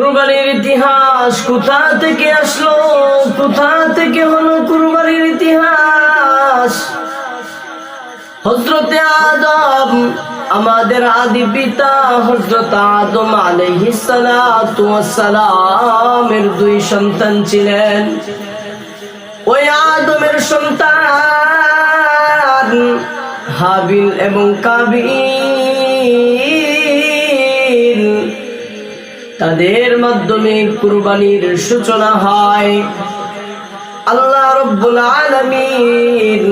কুরবানির ইতিহাস কোথা থেকে আসলো, কোথা থেকে হলো কুরবানির ইতিহাস? হযরতে আদম, আমাদের আদি পিতা হযরত আদম আলাইহিস সালাতু ওয়াস সালামের দুই সন্তান ছিলেন। ওই আদমের সন্তান হাবিল এবং কাবিল, তাদের মাধ্যমে কুরবানির সূচনা হয়। আল্লাহ রাব্বুল আলামিন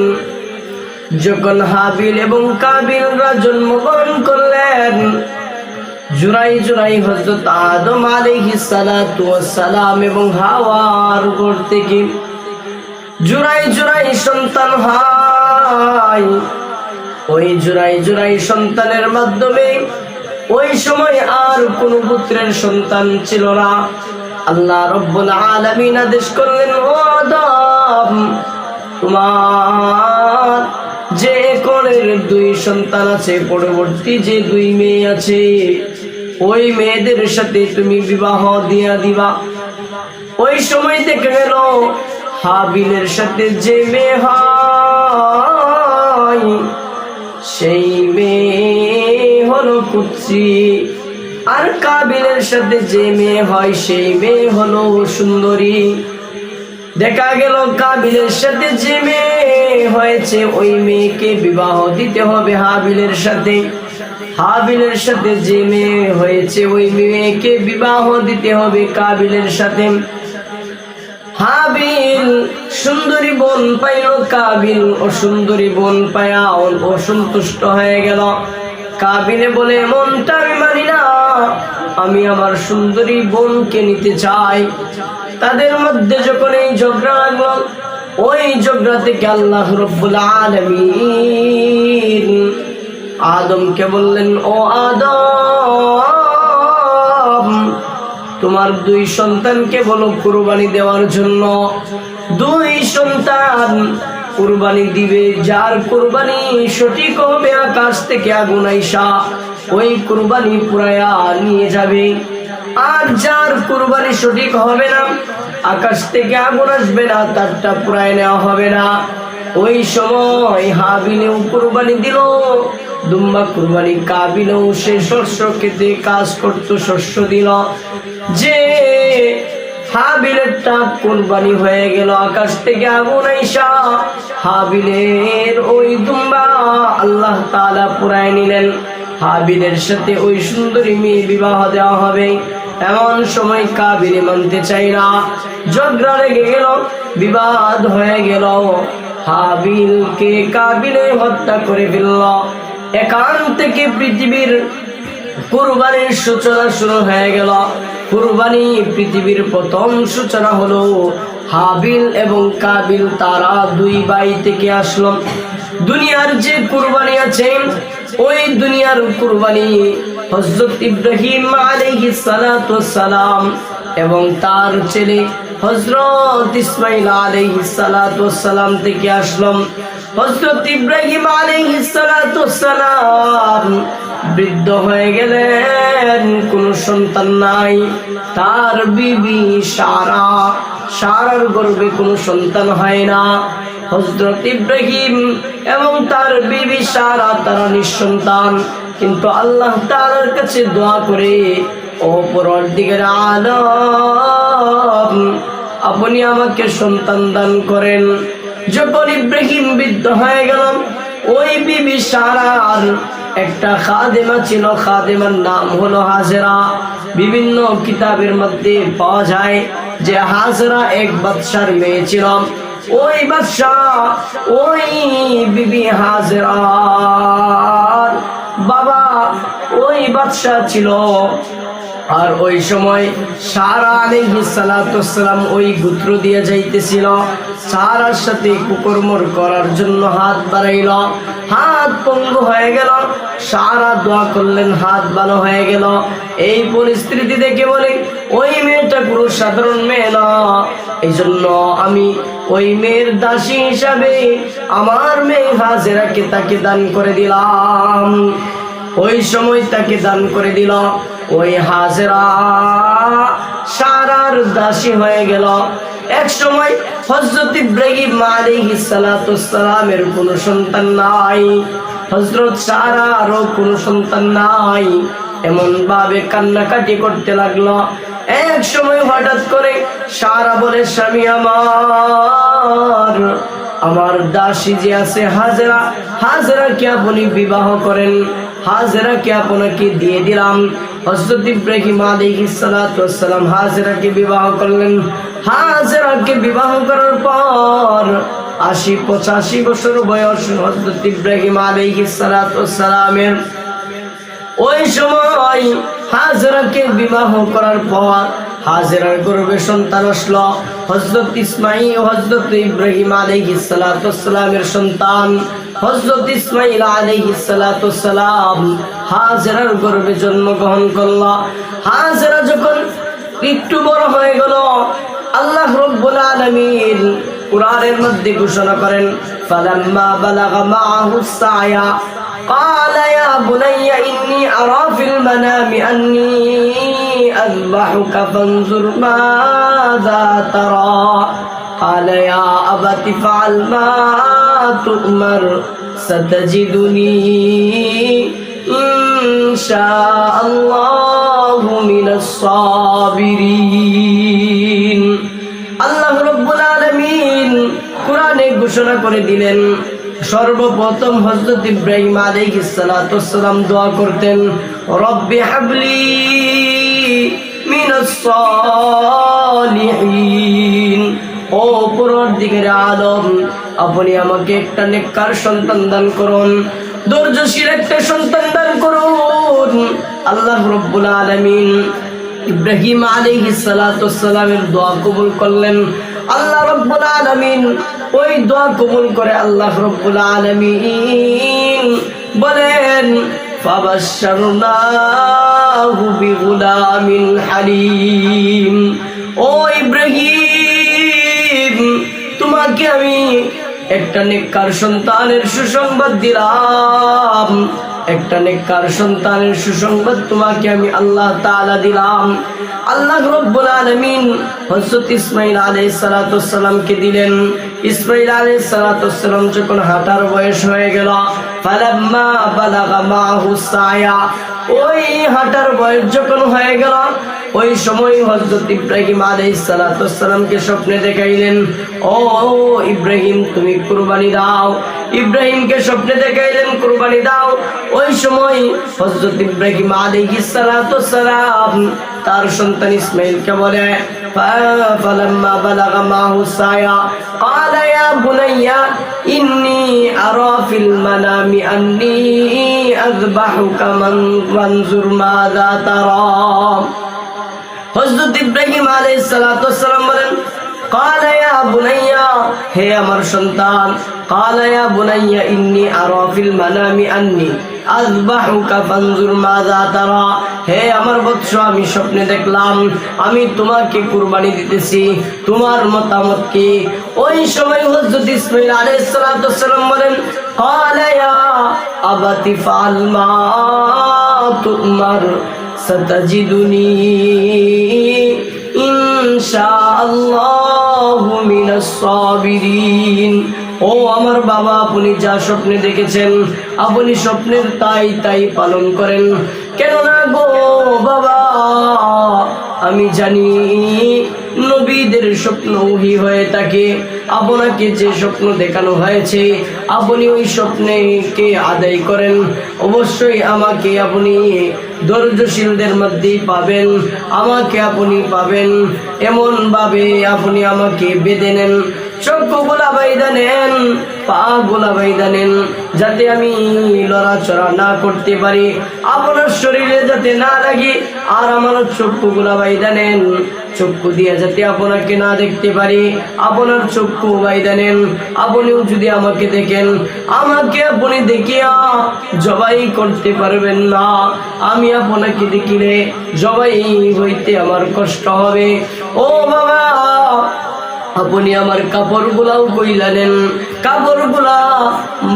যখন হাবিল এবং কাবিলরা জন্মগ্রহণ করলেন, জুরাই জুরাই হযরত আদম আলাইহিস সালাতু ওয়াস সালাম এবং হাওয়ার ঘর থেকে জুরাই জুরাই সন্তান হয়। ওই জুরাই জুরাই সন্তানের মাধ্যমে ওই সময় আর কোন পুত্রের সন্তান ছিল না। আল্লাহ রাব্বুল আলামিন আদেশ করলেন, ও আদম, তোমার যে কোলের দুই সন্তান আছে, পরবর্তী যে দুই মেয়ে আছে, ওই মেয়েদের সাথে তুমি বিবাহ দিয়া দিবা। ওই সময় দেখা গেল হাবিলের সাথে যে মেয়ে হয়, সেই মেয়ে হলো পুত্রী, আর কাবিলের সাথে যে মেয়ে হয় সেই মেয়ে হলো সুন্দরী। দেখা গেল কাবিলের সাথে যে মেয়ে হয়েছে ওই মেয়েকে বিবাহ দিতে হবে হাবিলের সাথে, হাবিলের সাথে যে মেয়ে হয়েছে ওই মেয়েকে বিবাহ দিতে হবে কাবিলের সাথে। হাবিল সুন্দরী বোন পাইল, কাবিল অসুন্দরী বোন পায়া অসন্তুষ্ট হয়ে গেল। কাবিলে বলে, মনটা আমি মানি না, আমি আমার সুন্দরী বোনকে নিতে চাই। তাদের মধ্যে যখন এই ঝগড়া লাগলো, ওই ঝগড়া থেকে আল্লাহ রাব্বুল আলামিন আদমকে বললেন, ও আদম, তোমার দুই সন্তানকে বলো কুরবানি দেওয়ার জন্য। দুই সন্তান কুরবানি দিবে, যার কুরবানি সঠিক হবে আকাশ থেকে আগুন আইসা ওই কুরবানি পুরায়া নিয়ে যাবে। আর যার কুরবানি সঠিক হবে না, আকাশ থেকে আগুন আসবে না, তারটা পুরায় নেওয়া হবে না। ওই সময় হাবিলেও কুরবানি দিল দুম্বা কুরবানি, কাবিলেও সে শস্য খেতে কাজ করতো, শস্য দিল। যে হাবিলেরটা কুরবানি হয়ে গেল, আকাশ থেকে আগুন আইসা হাবিলের ওই দুম্বা আল্লাহ তাআলা পুরায় নিলেন। হাবিলের সাথে ওই সুন্দরী মেয়ে বিবাহ দেওয়া হবে। এমন সময় কাবিলে মানতে চাই না, ঝগড়া লেগে গেল, বিবাদ হয়ে গেল। হাবিলকে কাবিলে হত্যা করে ফেলল। এখান থেকে পৃথিবীর কুরবানির সূচনা শুরু হয়ে গেল। কুরবানি পৃথিবীর প্রথম সূচনা হলো হাবিল এবং কাবিল, তারা দুই ভাই থেকে আসলো। দুনিয়ার যে কুরবানি আছে, ওই দুনিয়ার কুরবানি হযরত ইব্রাহিম আলাইহিস সালাতু ওয়াস সালাম এবং তার ছেলে হযরত ইসমাঈল আলাইহিস সালাতু ওয়াস সালাম থেকে আসলো। হযরত ইব্রাহিম আলাইহিস সালাতু ওয়াস সালাম বৃদ্ধ হয়ে গেলেন, কোনো সন্তান নাই। তার বিবি সারার গর্ভে কোনো সন্তান হয় না। হযরত ইব্রাহিম এবং তার বিবি সারা, তারা নিঃসন্তান। কিন্তু আল্লাহ তাআলার কাছে দোয়া করে, ও পরওয়ারদিগার আলম, আপনি আমাকে সন্তান দান করেন। যখন ইব্রাহিম বৃদ্ধ হয়ে গেল, ওই বিবি সারার একটা খাদেমা ছিল, খাদেমার নাম হলো হাজেরা। বিভিন্ন কিতাবের মধ্যে পাওয়া যায় যে হাজেরা এক বাদশার মেয়ে ছিল। ওই বাদশাহ ওই বিবি হাজেরার বাবা ওই বাদশাহ ছিল। আর ওই সময় সারা আলাইহিস সালাতু ওয়াস সালাম ওই গোত্র দিয়ে যাইতেছিল। সারার সাথে কুকর্মর করার জন্য হাত বাড়াইল, হাত পঙ্গু হয়ে গেল। সারা দোয়া করলেন, হাত ভালো হয়ে গেল। এই পরিস্থিতি দেখে বলে, ওই মেয়েটা কোনো সাধারণ মেয়ে না, এই জন্য আমি ওই মেয়ের দাসী হিসাবে আমার মেয়ে হাজেরাকে তাকে দান করে দিলাম। ওই সময় তাকে দান করে দিল। ওই হাজেরা দাসী হয়ে গেল। এক সময় হযরত ইব্রাহিম আলাইহিস সালাতুস সালামের কোনো সন্তান নাই, হযরত সারারও কোনো সন্তান নাই। এমন ভাবে কান্নাকাটি করতে লাগলো। এক সময় হঠাৎ করে সারা বলে, স্বামী আমার দাসী যে আছে হাজেরা, হাজেরাকে আপনি বিবাহ করেন, হাজেরাকে আপনাকে দিয়ে দিলাম। হযরত ইব্রাহিম আলাইহিস সালাতু ওয়াস সালাম হাজেরাকে বিবাহ করলেন। হাজেরাকে বিবাহ করার পর ৮০-৮৫ বছর বয়স হযরত ইব্রাহিম আলাইহিস সালাতু ওয়াস সালামের। ওই সময় হাজেরাকে বিবাহ করার পর হাজেরার গর্ভে সন্তান আসলো। হযরত ইসমাঈল হযরত ইব্রাহিম আলাইহিস সালাতু ওয়াস সালামের সন্তান হযরত ইসমাঈল আলাইহিস সালাতু ওয়াস সালাম হাজেরার গর্ভে জন্মগ্রহণ করলো। হাজেরা যখন একটু বড় হয়ে গেল, আল্লাহ রাব্বুল আলামিন কুরআনের মধ্যে ঘোষণা করেন, ফালাম্মা বালাগা মাআহুস সায়া قال يا بني إني أرى في المنام أني أذبحك فانظر ماذا ترى قال يا أبت افعل ما تؤمر ستجدني إن شاء الله من الصابرين। আল্লাহ রাব্বুল আলামিন কোরআনে ঘোষণা করে দিলেন, সর্বপ্রথম হযরত ইব্রাহিম আলাইহিস সালাতু ওয়াস সালাম দোয়া করতেন, রব্বি হাবলি মিনাস সালিহিন, ও পরওয়ারদিগার আলম আপনি আমাকে একটা নেককার সন্তান দান করুন, ধৈর্যশীল একটা সন্তান দান করুন। আল্লাহ রাব্বুল আলামিন ইব্রাহিম আলাইহিস সালাতু ওয়াস সালামের দোয়া কবুল করলেন। আল্লাহ রাব্বুল আলামিন ওই দোয়া কবুল করে আল্লাহ রাব্বুল আলামিন বলেন, ফাবাশশারনাহু বিগুলামিন হালিম, ও ইব্রাহিম তোমাকে আমি একটা নেককার সন্তানের সুসংবাদ দিলাম, একটা নেককার সন্তানের সুসংবাদ তোমাকে আমি আল্লাহ তাআলা দিলাম। আল্লাহ রাব্বুল আলামিন হযরত ইসমাঈল আলাইহিস সালাতু ওয়াস সালামকে দিলেন। ইসমাঈল আলাইহিস সালাতু ওয়াস সালাম যখন হাঁটার বয়স হয়ে গেল, ফালাম্মা বালাগা মাআহুস সায়া, ওই হাঁটার বয়স যখন হয়ে গেল, ওই সময় হযরত ইব্রাহিম আলাইহিস সালাতু ওয়াস সালামকে স্বপ্নে দেখাইলেন, ও ইব্রাহিম তুমি কুরবানি দাও। ইব্রাহিমকে স্বপ্নে দেখাইলেন কুরবানি দাও। ওই সময় হযরত ইব্রাহিম আলাইহিস সালাতু ওয়াস সালাম তার সন্তান ইসমাঈলকে বলে, ফালাম্মা বালাগা মাআহুস সায়া ক্বালা ইয়া বুনাইয়া ইন্নী আরা ফিল মানামি আন্নী আযবাহুকা ফানজুর মাযা তারা। হযরত ইব্রাহিম আলাইহিস সালাতু ওয়াস সালাম বলেন, ক্বালা ইয়া বুনাইয়া, হে আমার সন্তান, ক্বালা ইয়া বুনাইয়া ইন্নী আরা ফিল মানামি আন্নী আযবাহুকা ফানজুর মাযা তারা, হে আমার বৎস আমি স্বপ্নে দেখলাম আমি তোমাকে কুরবানি দিতেছি, তোমার মতামত কি? ওই সময় হযরত ইসমাঈল আলাইহিস সালাতু ওয়াস সালাম বলেন, ক্বালা ইয়া আবাতি ফাআল মা তু'মার সাতাজিদুনি ইনশাআল্লাহু মিনাস সাবিরিন। ও আমার বাবা, আপনি যা স্বপ্নে দেখেছেন আপনি স্বপ্নের তাই পালন করেন। কেন না গো বাবা, আমি জানি নবীদের স্বপ্ন ওহী হয়ে থাকে। আপনাকে যে স্বপ্ন দেখানো হয়েছে আপনি ওই স্বপ্নকে আদায় করেন, অবশ্যই আমাকে আপনি ধৈর্যশীলদের মধ্যেই পাবেন, আমাকে আপনি পাবেন। এমন ভাবে আপনি আমাকে বেঁধে নেন, চক্ষুগুলা বাইধা নেন, পা গুলা বাইধা নেন, যাতে আমি লড়াচড়া না করতে পারি, আপনার শরীরে যাতে না লাগে। আর আমার চক্ষুগুলা বাইধা নেন, চক্ষু দিয়ে যাতে আপনাকে না দেখতে পারি, আপনার চক্ষু বাইধা নেন। আপনিও যদি আমাকে দেখেন, আমাকে আপনি দেখিয়া জবাই করতে পারবেন না। আমি আপনাকে দেখিলে জবাই হইতে আমার কষ্ট হবে। ও বাবা, আপনি আমার কাপড়গুলাও কইলা নেন, কাপড়গুলা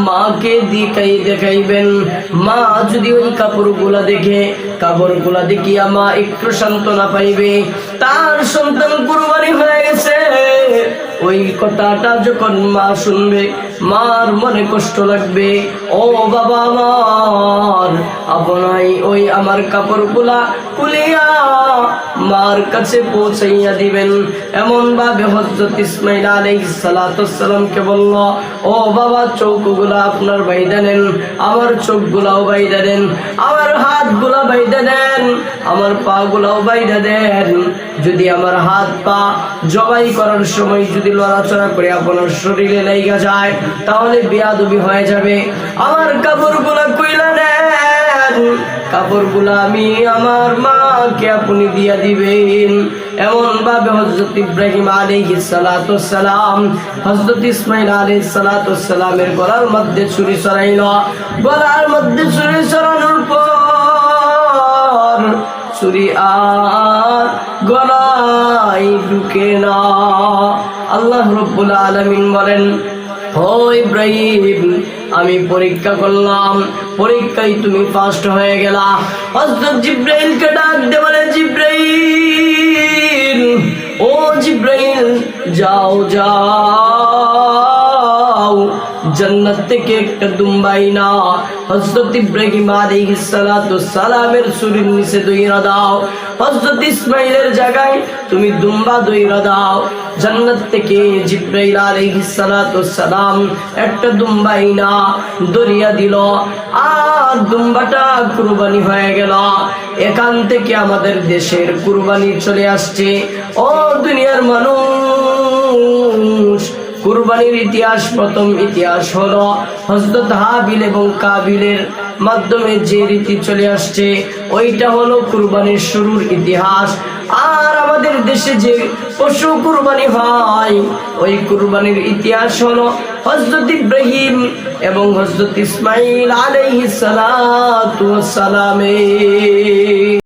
মাকে দেখাইবেন। মা যদি ওই কাপড়গুলা দেখে, কাপড়গুলা দেখিয়া মা একটু সান্ত্বনা পাইবে, তার সন্তান কুরবানি হয়ে গেছে। ওই কথাটা যখন মা শুনবে, মার মনে কষ্ট লাগবে। ও বাবা আমার, আপনাই ওই আমার কাপড়গুলা খুলিয়া মার কাছে পৌঁছাইয়া দিবেন। এমন ভাবে হযরত ইসমাঈল আলাইহিস সালাতু সালামকে বলল, ও বাবা, চৌকগুলা আপনার বাইধা নেন, আমার চোখগুলাও বাইধা দেন, আমার হাতগুলা বাইধা দেন, আমার পা গুলাও বাইধা দেন। যদি আমার হাত পা জবাই করার সময় যদি লড়াচড়া করে আপনার শরীরে লেগে যায়, তাহলে বেয়াদবি হয়ে যাবে। আমার কাপড়গুলা কইলা নেন, কাপড়গুলা আমি আমার মাকে আপনি দিয়া দিবেন। এমন ভাবে হযরত ইব্রাহিম আলাইহিস সালাতু সালাম হযরত ইসমাঈল আলাইহিস সালাতু সালামের গলার মধ্যে ছুরি চড়াইল। গলার মধ্যে ছুরি চড়ানোর পর ছুরি আর গলায় ঢুকে না। আল্লাহ রাব্বুল আলামিন বলেন, ও ইব্রাহিম, আমি পরীক্ষা করলাম, পরীক্ষায় তুমি ফার্স্ট হয়ে গেলা। হযরত জিবরাইলকে ডাক দিয়ে বলে, জিবরাইল, ও জিবরাইল, যাও যাও, জান্নাত থেকে একটা দুম্বাই না হযরত ইব্রাহিম আলাইহিস সালাতু সালামের ছুরির নিচে দইরা দাও। হযরত ইসমাঈলের জায়গায় তুমি দুম্বা দইরা দাও। জান্নাত থেকে জিবরাইল আলাইহিস সালাতু সালাম একটা দুম্বাই না দরিয়া দিল, আর দুম্বাটা কুরবানি হয়ে গেল। এখান থেকে আমাদের দেশের কুরবানি চলে আসছে। ও দুনিয়ার মানুষ, কুরবানির ইতিহাস, প্রথম ইতিহাস হলো হযরত হাবিল এবং কাবিলের মাধ্যমে যে রীতি চলে আসছে, ওইটা হলো কুরবানির শুরুর ইতিহাস। আর আমাদের দেশে যে পশু কুরবানি হয়, ওই কুরবানির ইতিহাস হলো হযরত ইব্রাহিম এবং হযরত ইসমাঈল আলাইহিস সালাতু ওয়াস সালামের।